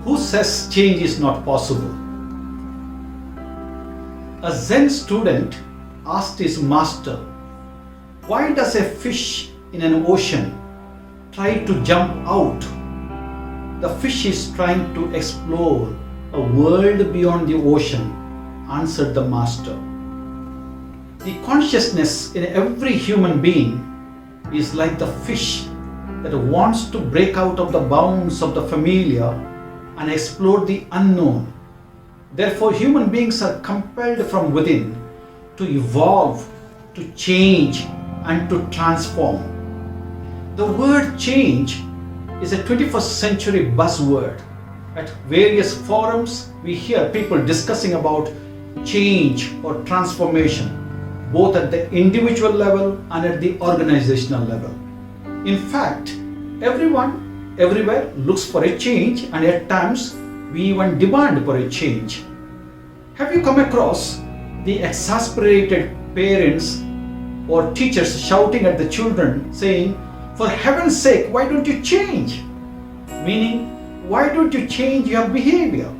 Who says change is not possible? A Zen student asked his master, "Why does a fish in an ocean try to jump out? The fish is trying to explore a world beyond the ocean," answered the master. The consciousness in every human being is like the fish that wants to break out of the bounds of the familiar and explore the unknown. Therefore, human beings are compelled from within to evolve, to change, and to transform. The word change is a 21st century buzzword. At various forums, we hear people discussing about change or transformation, both at the individual level and at the organizational level. In fact, everyone, everywhere looks for a change, and at times we even demand for a change. Have you come across the exasperated parents or teachers shouting at the children saying, "For heaven's sake, why don't you change?" Meaning, why don't you change your behavior?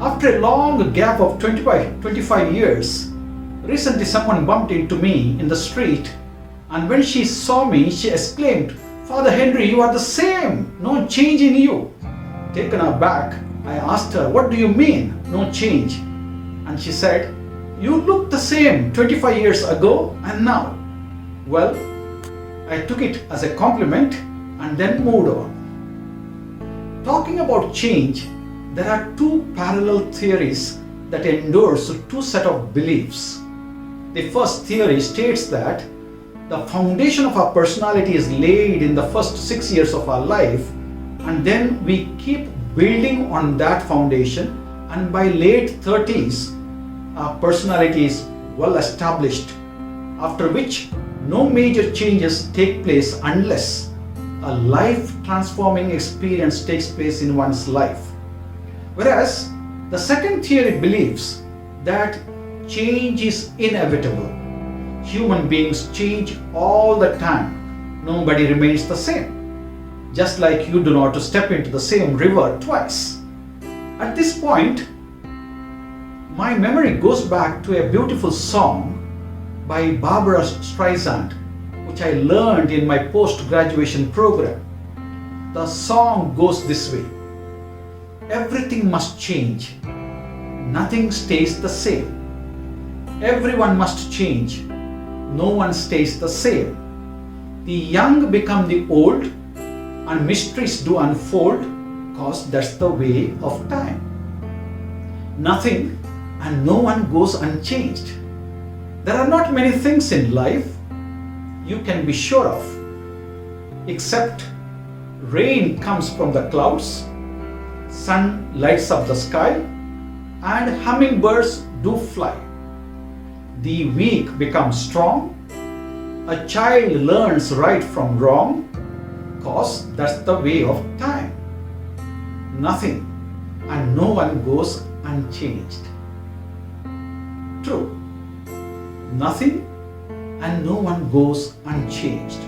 After a long gap of 25 years, recently someone bumped into me in the street, and when she saw me, she exclaimed, "Father Henry, you are the same, no change in you." Taken aback, I asked her, "What do you mean, no change?" And she said, "You look the same 25 years ago and now." Well, I took it as a compliment and then moved on. Talking about change, there are two parallel theories that endorse two sets of beliefs. The first theory states that the foundation of our personality is laid in the first 6 years of our life, and then we keep building on that foundation, and by late 30s, our personality is well established, after which no major changes take place unless a life-transforming experience takes place in one's life. Whereas the second theory believes that change is inevitable. Human beings change all the time. Nobody remains the same. Just like you do not step into the same river twice. At this point, my memory goes back to a beautiful song by Barbara Streisand, which I learned in my post-graduation program. The song goes this way: "Everything must change. Nothing stays the same. Everyone must change. No one stays the same. The young become the old, and mysteries do unfold, cause that's the way of time. Nothing and no one goes unchanged. There are not many things in life you can be sure of, except rain comes from the clouds, sun lights up the sky, and hummingbirds do fly. The weak become strong. A child learns right from wrong, cause that's the way of time. Nothing and no one goes unchanged." True. Nothing and no one goes unchanged.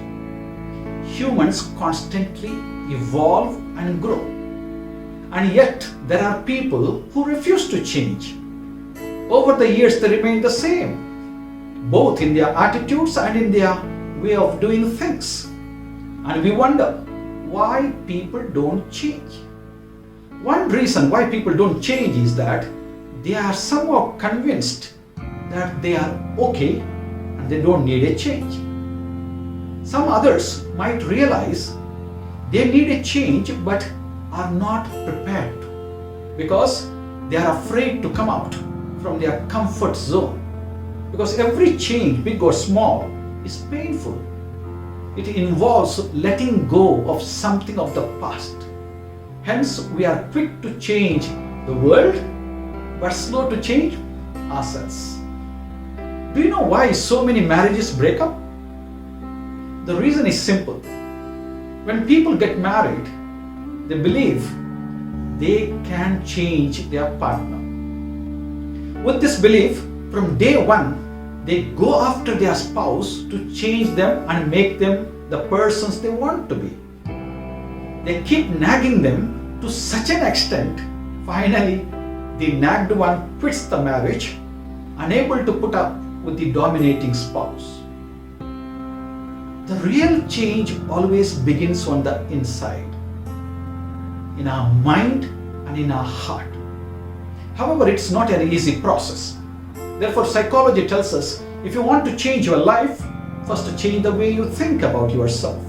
Humans constantly evolve and grow. And yet there are people who refuse to change. Over the years they remain the same, both in their attitudes and in their way of doing things. And we wonder why people don't change. One reason why people don't change is that they are somehow convinced that they are okay and they don't need a change. Some others might realize they need a change but are not prepared to, because they are afraid to come out from their comfort zone. Because every change, big or small, is painful. It involves letting go of something of the past. Hence, we are quick to change the world, but slow to change ourselves. Do you know why so many marriages break up? The reason is simple. When people get married, they believe they can change their partner. With this belief, from day one, they go after their spouse to change them and make them the persons they want to be. They keep nagging them To such an extent, finally, the nagged one quits the marriage, unable to put up with the dominating spouse. The real change always begins on the inside, in our mind and in our heart. However, it's not an easy process. Therefore, psychology tells us if you want to change your life, first change the way you think about yourself.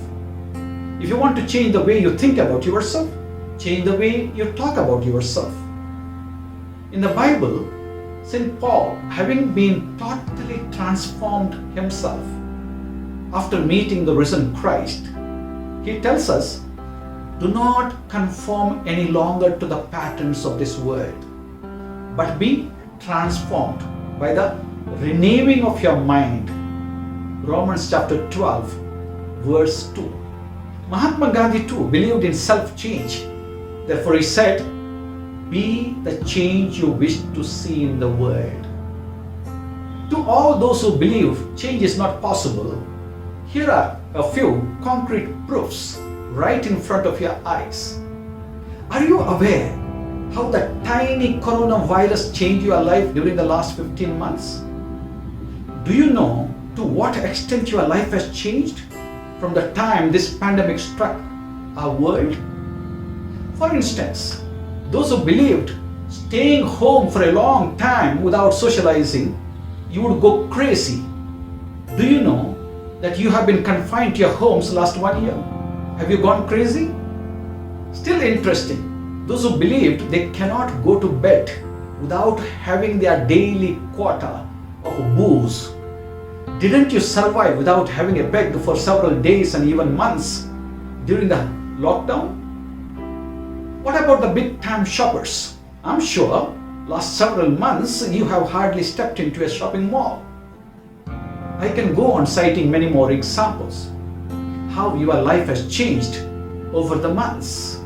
If you want to change the way you think about yourself, change the way you talk about yourself. In the Bible, St. Paul, having been totally transformed himself after meeting the risen Christ, he tells us, do not conform any longer to the patterns of this world, but be transformed by the renewing of your mind. Romans chapter 12, verse 2. Mahatma Gandhi too believed in self-change. Therefore he said, be the change you wish to see in the world. To all those who believe change is not possible, here are a few concrete proofs right in front of your eyes. Are you aware how the tiny coronavirus changed your life during the last 15 months? Do you know to what extent your life has changed from the time this pandemic struck our world? For instance, those who believed staying home for a long time without socializing, you would go crazy. Do you know that you have been confined to your homes last 1 year? Have you gone crazy? Still interesting, those who believed they cannot go to bed without having their daily quota of booze. Didn't you survive without having a peg for several days and even months during the lockdown? What about the big time shoppers? I'm sure last several months you have hardly stepped into a shopping mall. I can go on citing many more examples how your life has changed over the months,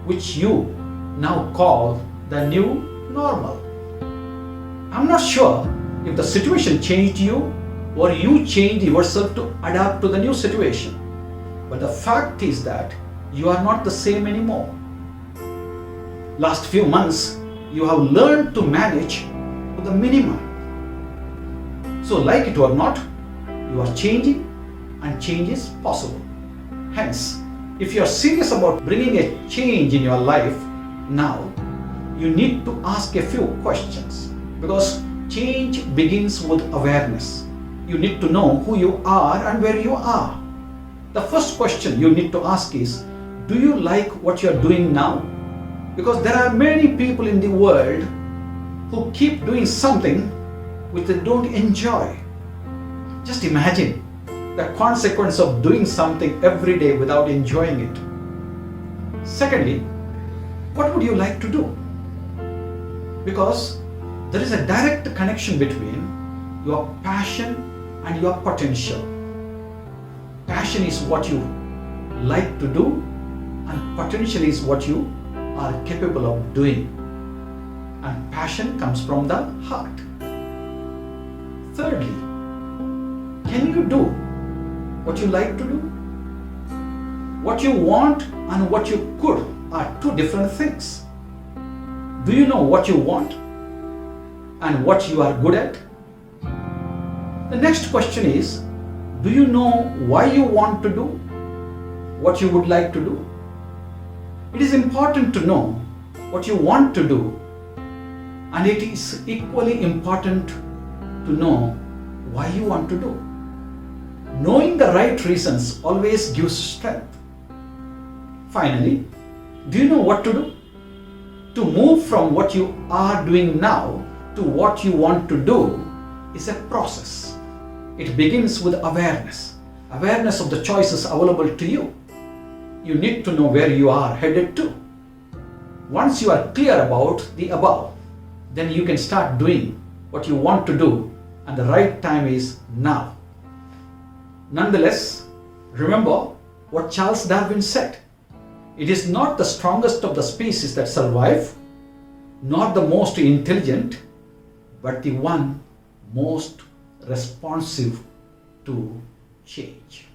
which you now call the new normal. I'm not sure if the situation changed you or you changed yourself to adapt to the new situation. But the fact is that you are not the same anymore. Last few months, you have learned to manage to the minimum. So like it or not, you are changing and change is possible. Hence, if you are serious about bringing a change in your life now, you need to ask a few questions, because change begins with awareness. You need to know who you are and where you are. The first question you need to ask is, do you like what you are doing now? Because there are many people in the world who keep doing something which they don't enjoy. Just imagine the consequence of doing something every day without enjoying it. Secondly, what would you like to do? Because there is a direct connection between your passion and your potential. Passion is what you like to do, and potential is what you are capable of doing. And passion comes from the heart. Thirdly, can you do what you like to do? What you want and what you could are two different things. Do you know what you want and what you are good at? The next question is, do you know why you want to do what you would like to do? It is important to know what you want to do, and it is equally important to know why you want to do. Knowing the right reasons always gives strength. Finally, do you know what to do? To move from what you are doing now to what you want to do is a process. It begins with awareness of the choices available to you. You need to know where you are headed to. Once you are clear about the above, then you can start doing what you want to do, and the right time is now. Nonetheless, remember what Charles Darwin said. It is not the strongest of the species that survive, not the most intelligent, but the one most responsive to change.